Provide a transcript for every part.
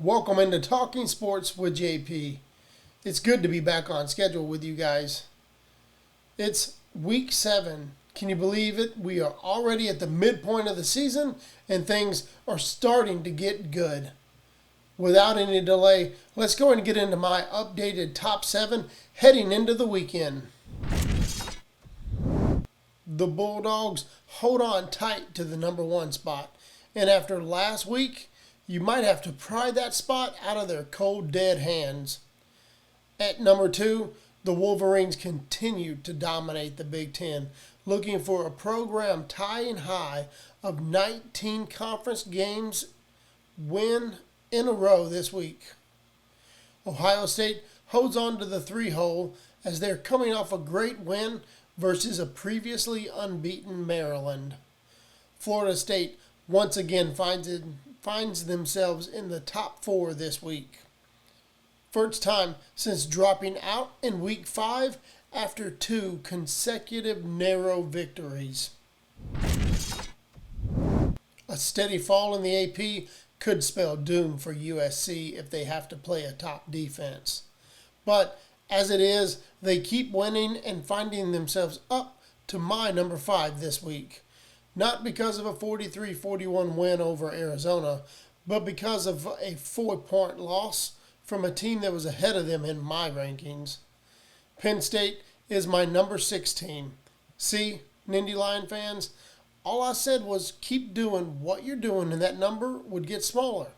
Welcome into Talking Sports with JP. It's good to be back on schedule with you guys. It's week 7. Can you believe it? We are already at the midpoint of the season and things are starting to get good. Without any delay, let's go ahead and get into my updated top 7 heading into the weekend. The Bulldogs hold on tight to the number 1 spot, and after last week, you might have to pry that spot out of their cold, dead hands. At number 2, the Wolverines continue to dominate the Big Ten, looking for a program tying high of 19 conference games win in a row this week. Ohio State holds on to the 3 hole as they're coming off a great win versus a previously unbeaten Maryland. Florida State once again finds themselves in the top 4 this week. First time since dropping out in week 5 after 2 consecutive narrow victories. A steady fall in the AP could spell doom for USC if they have to play a top defense. But as it is, they keep winning and finding themselves up to my number 5 this week. Not because of a 43-41 win over Arizona, but because of a 4-point loss from a team that was ahead of them in my rankings. Penn State is my number 6 team. See, Nittany Lion fans, all I said was keep doing what you're doing and that number would get smaller.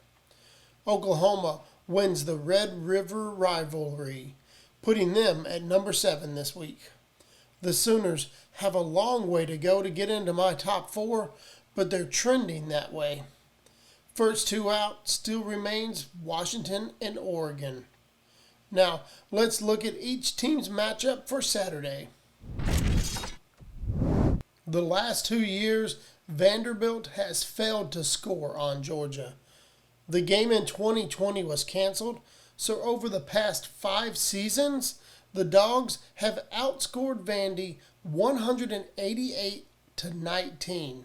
Oklahoma wins the Red River rivalry, putting them at number 7 this week. The Sooners have a long way to go to get into my top 4, but they're trending that way. First 2 out still remains Washington and Oregon. Now, let's look at each team's matchup for Saturday. The last 2 years, Vanderbilt has failed to score on Georgia. The game in 2020 was canceled, so over the past 5 seasons, the Dogs have outscored Vandy 188-19.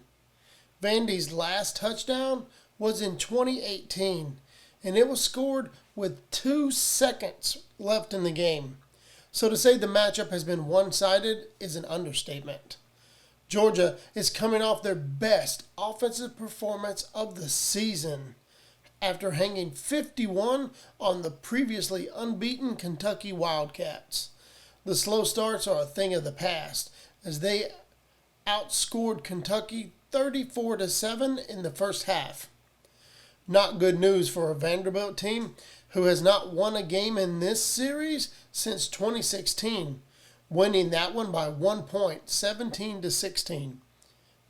Vandy's last touchdown was in 2018, and it was scored with 2 seconds left in the game. So to say the matchup has been one-sided is an understatement. Georgia is coming off their best offensive performance of the season after hanging 51 on the previously unbeaten Kentucky Wildcats. The slow starts are a thing of the past as they outscored Kentucky 34-7 in the first half. Not good news for a Vanderbilt team who has not won a game in this series since 2016, winning that one by 1 point, 17-16.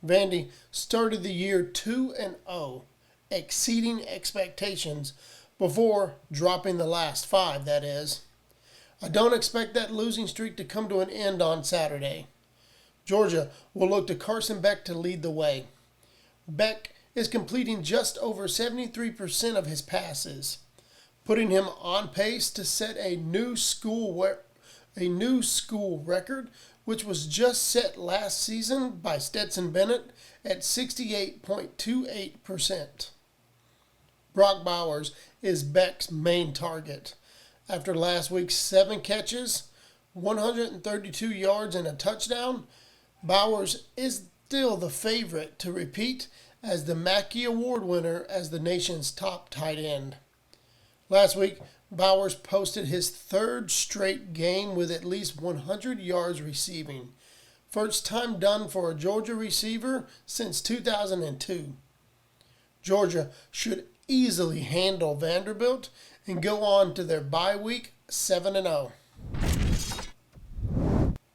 Vandy started the year 2-0, exceeding expectations before dropping the last 5, that is. I don't expect that losing streak to come to an end on Saturday. Georgia will look to Carson Beck to lead the way. Beck is completing just over 73% of his passes, putting him on pace to set a new school record, which was just set last season by Stetson Bennett at 68.28%. Brock Bowers is Beck's main target. After last week's 7 catches, 132 yards and a touchdown, Bowers is still the favorite to repeat as the Mackey Award winner as the nation's top tight end. Last week, Bowers posted his 3rd straight game with at least 100 yards receiving. First time done for a Georgia receiver since 2002. Georgia should easily handle Vanderbilt and go on to their bye week 7-0.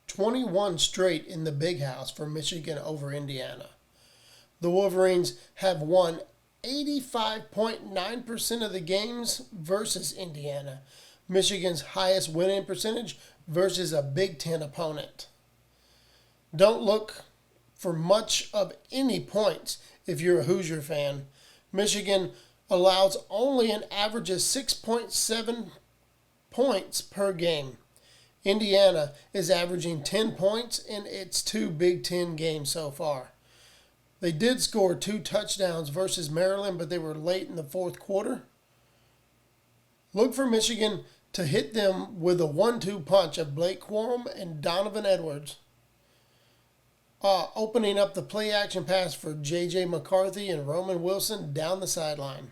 21 straight in the Big House for Michigan over Indiana. The Wolverines have won 85.9% of the games versus Indiana, Michigan's highest winning percentage versus a Big Ten opponent. Don't look for much of any points if you're a Hoosier fan. Michigan allows only an average of 6.7 points per game. Indiana is averaging 10 points in its 2 Big Ten games so far. They did score 2 touchdowns versus Maryland, but they were late in the fourth quarter. Look for Michigan to hit them with a 1-2 punch of Blake Corum and Donovan Edwards, opening up the play-action pass for J.J. McCarthy and Roman Wilson down the sideline.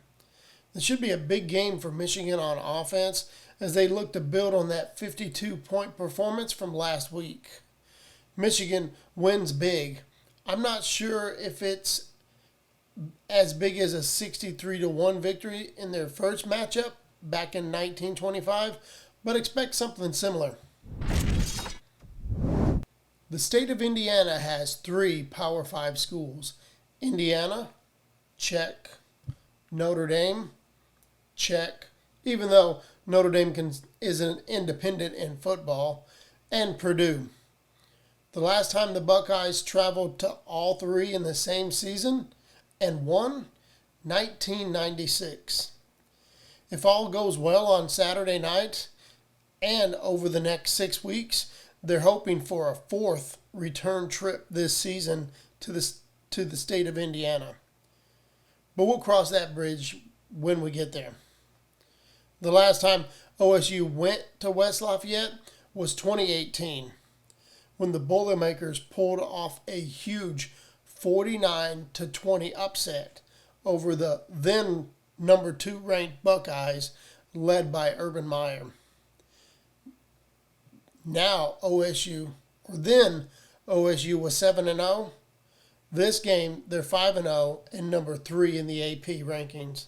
This should be a big game for Michigan on offense as they look to build on that 52-point performance from last week. Michigan wins big. I'm not sure if it's as big as a 63-1 victory in their first matchup back in 1925, but expect something similar. The state of Indiana has 3 Power 5 schools. Indiana, check. Notre Dame, check. Even though Notre Dame is an independent in football. And Purdue. The last time the Buckeyes traveled to all 3 in the same season and won, 1996. If all goes well on Saturday night and over the next 6 weeks, they're hoping for a 4th return trip this season to the state of Indiana. But we'll cross that bridge when we get there. The last time OSU went to West Lafayette was 2018, when the Boilermakers pulled off a huge 49-20 upset over the then number 2 ranked Buckeyes led by Urban Meyer. Now OSU was 7-0. This game, they're 5-0 and number 3 in the AP rankings.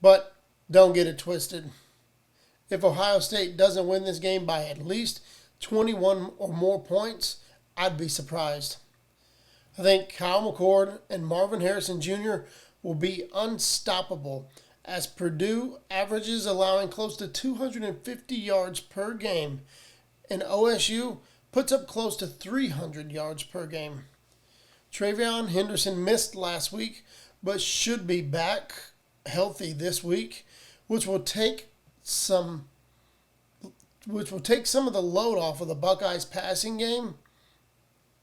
But don't get it twisted. If Ohio State doesn't win this game by at least 21 or more points, I'd be surprised. I think Kyle McCord and Marvin Harrison Jr. will be unstoppable as Purdue averages allowing close to 250 yards per game, and OSU puts up close to 300 yards per game. Travion Henderson missed last week, but should be back healthy this week, which will take some of the load off of the Buckeyes' passing game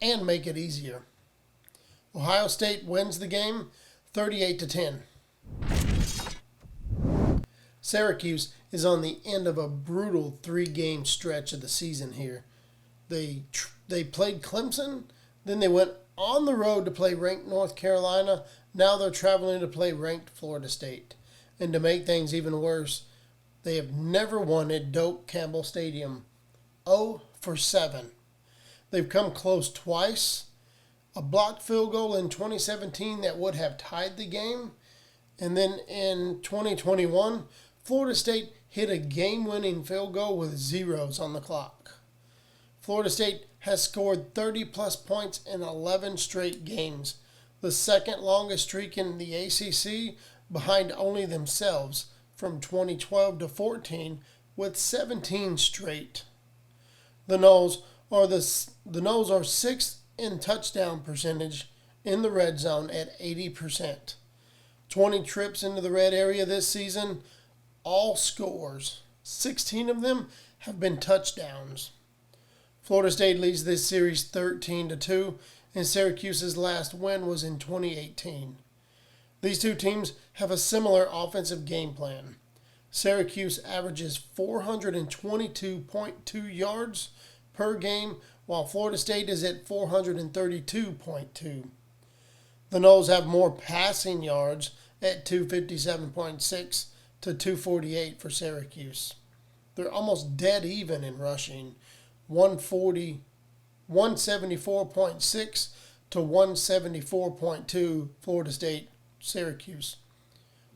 and make it easier. Ohio State wins the game 38-10. Syracuse is on the end of a brutal 3-game stretch of the season here. They played Clemson, then they went on the road to play ranked North Carolina. Now they're traveling to play ranked Florida State. And to make things even worse, they have never won at Doak Campbell Stadium. 0-7. They've come close twice. A blocked field goal in 2017 that would have tied the game. And then in 2021, Florida State hit a game-winning field goal with zeros on the clock. Florida State has scored 30-plus points in 11 straight games, the second longest streak in the ACC behind only themselves from 2012 to 14 with 17 straight. The Noles are 6th in touchdown percentage in the red zone at 80%. 20 trips into the red area this season, all scores. 16 of them have been touchdowns. Florida State leads this series 13-2, and Syracuse's last win was in 2018. These two teams have a similar offensive game plan. Syracuse averages 422.2 yards per game, while Florida State is at 432.2. The Noles have more passing yards at 257.6 to 248 for Syracuse. They're almost dead even in rushing, 174.6 to 174.2 Florida State, Syracuse.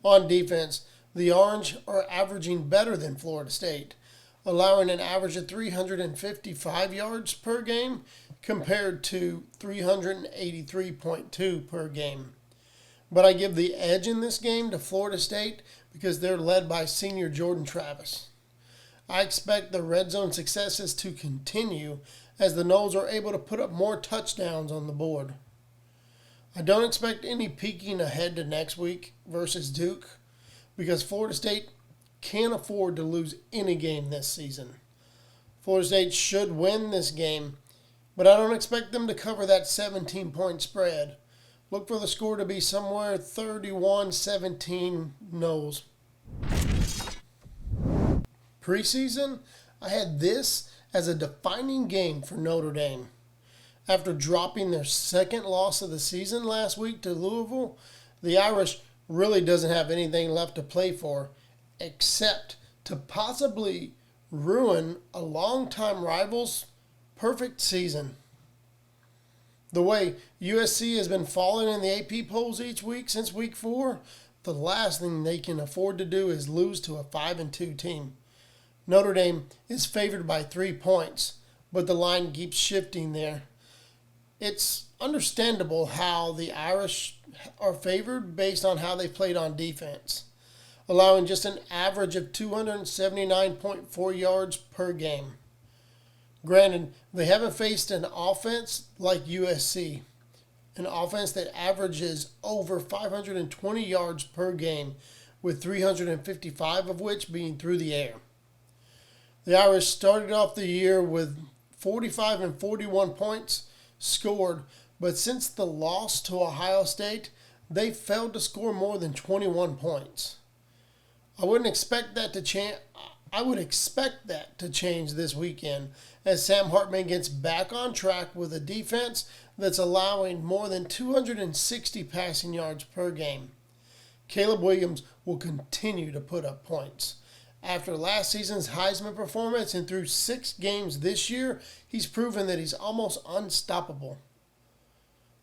On defense, the Orange are averaging better than Florida State, allowing an average of 355 yards per game compared to 383.2 per game. But I give the edge in this game to Florida State because they're led by senior Jordan Travis. I expect the red zone successes to continue as the Noles are able to put up more touchdowns on the board. I don't expect any peeking ahead to next week versus Duke because Florida State can't afford to lose any game this season. Florida State should win this game, but I don't expect them to cover that 17-point spread. Look for the score to be somewhere 31-17 Noles. preseason, I had this as a defining game for Notre Dame. After dropping their second loss of the season last week to Louisville, the Irish really doesn't have anything left to play for except to possibly ruin a longtime rival's perfect season. The way USC has been falling in the AP polls each week since week 4, the last thing they can afford to do is lose to a 5-2 team. Notre Dame is favored by 3 points, but the line keeps shifting there. It's understandable how the Irish are favored based on how they played on defense, allowing just an average of 279.4 yards per game. Granted, they haven't faced an offense like USC, an offense that averages over 520 yards per game, with 355 of which being through the air. The Irish started off the year with 45 and 41 points scored, but since the loss to Ohio State, they failed to score more than 21 points. I would expect that to change this weekend as Sam Hartman gets back on track with a defense that's allowing more than 260 passing yards per game. Caleb Williams will continue to put up points. After last season's Heisman performance and through 6 games this year, he's proven that he's almost unstoppable.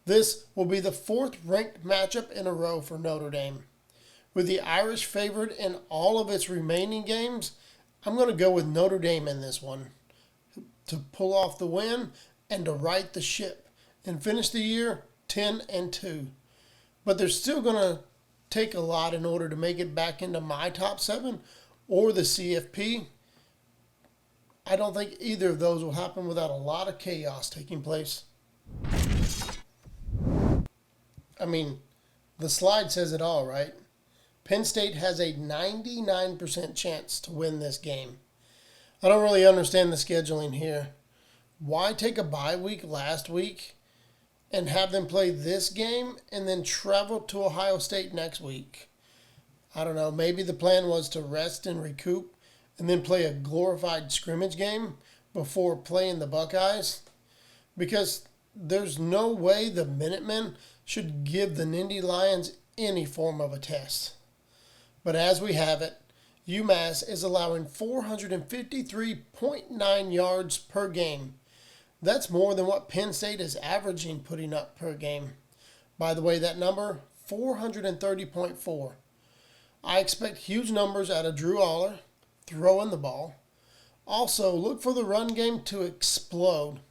This will be the 4th ranked matchup in a row for Notre Dame. With the Irish favored in all of its remaining games, I'm going to go with Notre Dame in this one to pull off the win and to right the ship and finish the year 10-2. But they're still going to take a lot in order to make it back into my top 7 or the CFP. I don't think either of those will happen without a lot of chaos taking place. I mean, the slide says it all, right? Penn State has a 99% chance to win this game. I don't really understand the scheduling here. Why take a bye week last week and have them play this game and then travel to Ohio State next week? I don't know. Maybe the plan was to rest and recoup and then play a glorified scrimmage game before playing the Buckeyes? Because there's no way the Minutemen should give the Nittany Lions any form of a test. But as we have it, UMass is allowing 453.9 yards per game. That's more than what Penn State is averaging putting up per game. By the way, that number, 430.4. I expect huge numbers out of Drew Aller, throwing the ball. Also, look for the run game to explode.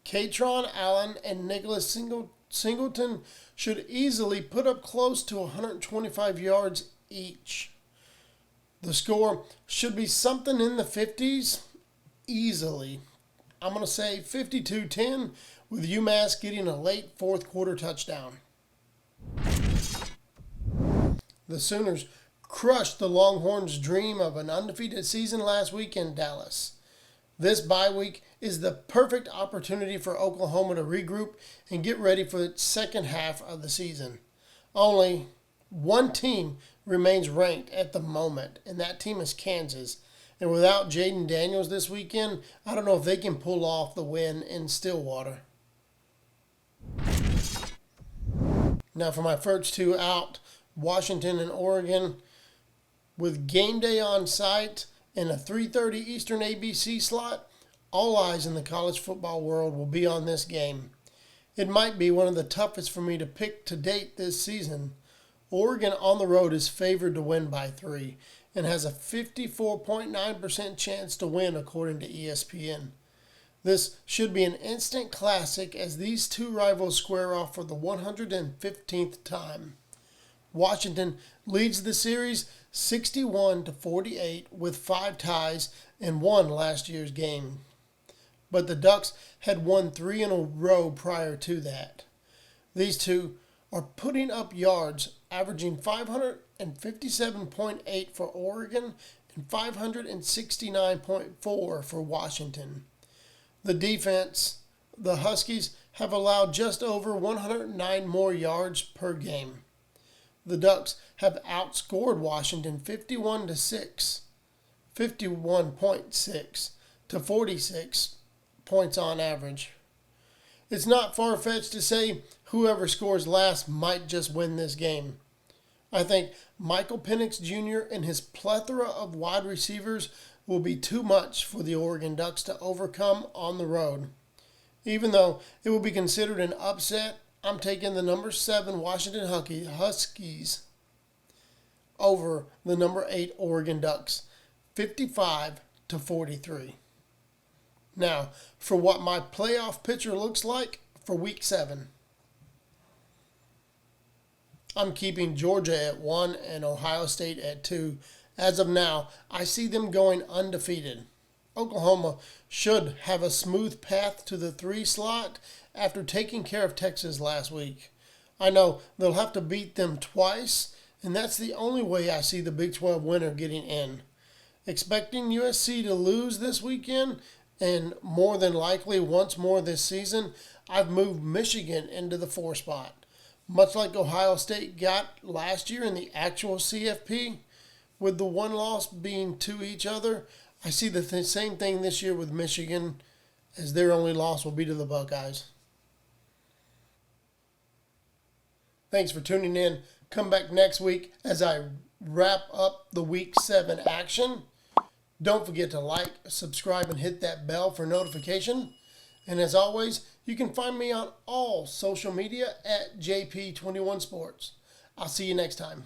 Katron Allen and Nicholas Singleton should easily put up close to 125 yards each. The score should be something in the 50s easily. I'm going to say 52-10 with UMass getting a late 4th quarter touchdown. The Sooners crushed the Longhorns' dream of an undefeated season last week in Dallas. This bye week is the perfect opportunity for Oklahoma to regroup and get ready for the second half of the season. Only one team remains ranked at the moment, and that team is Kansas. And without Jaden Daniels this weekend, I don't know if they can pull off the win in Stillwater. Now for my first 2 out, Washington and Oregon, with game day on site and a 3:30 Eastern ABC slot, all eyes in the college football world will be on this game. It might be one of the toughest for me to pick to date this season. Oregon on the road is favored to win by 3 and has a 54.9% chance to win according to ESPN. This should be an instant classic as these 2 rivals square off for the 115th time. Washington leads the series 61-48 with 5 ties and won last year's game. But the Ducks had won 3 in a row prior to that. These 2 are putting up yards, averaging 557.8 for Oregon and 569.4 for Washington. The defense, the Huskies, have allowed just over 109 more yards per game. The Ducks have outscored Washington 51-6. 51.6 to 46 points on average. It's not far-fetched to say whoever scores last might just win this game. I think Michael Penix Jr. and his plethora of wide receivers will be too much for the Oregon Ducks to overcome on the road. Even though it will be considered an upset, I'm taking the number 7 Washington Huskies over the number 8 Oregon Ducks, 55 to 43. Now, for what my playoff picture looks like for Week 7. I'm keeping Georgia at 1 and Ohio State at 2. As of now, I see them going undefeated. Oklahoma should have a smooth path to the 3 slot after taking care of Texas last week. I know they'll have to beat them twice, and that's the only way I see the Big 12 winner getting in. Expecting USC to lose this weekend, and more than likely once more this season, I've moved Michigan into the 4 spot. Much like Ohio State got last year in the actual CFP, with the one loss being to each other, I see the same thing this year with Michigan, as their only loss will be to the Buckeyes. Thanks for tuning in. Come back next week as I wrap up the Week 7 action. Don't forget to like, subscribe, and hit that bell for notification. And as always, you can find me on all social media at JP21Sports. I'll see you next time.